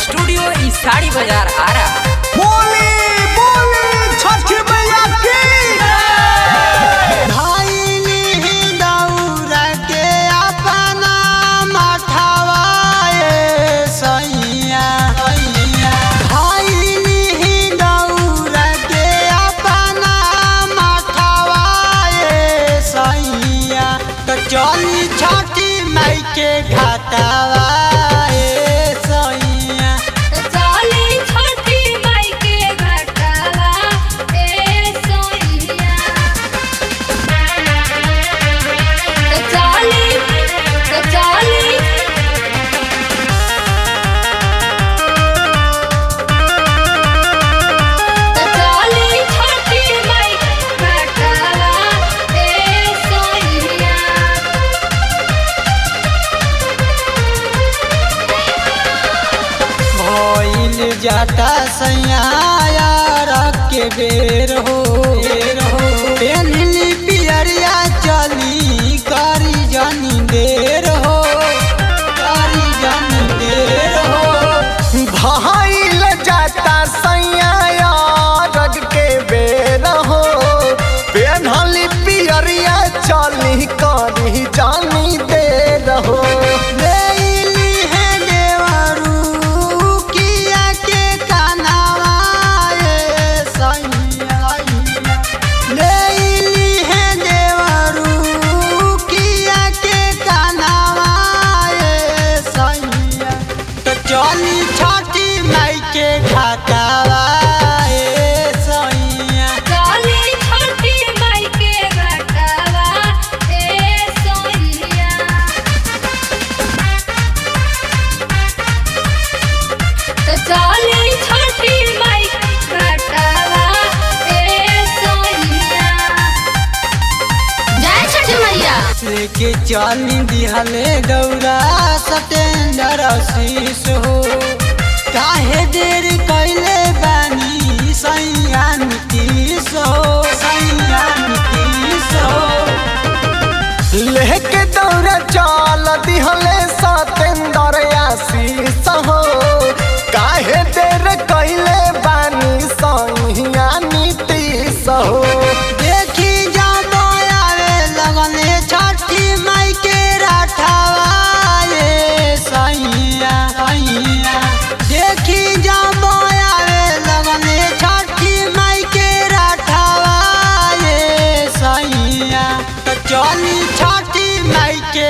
Studio sari बाजार आ रहा। बोली बोली छठ मैया की दौरा के अपना मठवाए सैया दौरा के अपना मठवाए सैया तो चली छठी माई के घाटावा जाता सैया रख के बेर हो पेनली पियरिया चली करी जानी देर हो भाईल जाता सैया रख के बेर हो पेनली पियरिया चली करी जानी देर हो चली छठी माई के घाटावा सैया चली छठी माई के घाटावा सैया तो चली छठी माई घाटावा सैया जय छठी मैया लेके चली दिहले दौरा सतेंद्र आशीष हो काहे देर कैले बानी सैया नीतीश लेके दौरा चल दिहले सतेंद्र आशीष हो काहे देर कैले बानी सैया नीतीश हो देखी जब आवे लगने छठी माई के राठावा देखी जब आवे लगने छठी माई के राठावा सैया तो चली छठी माई के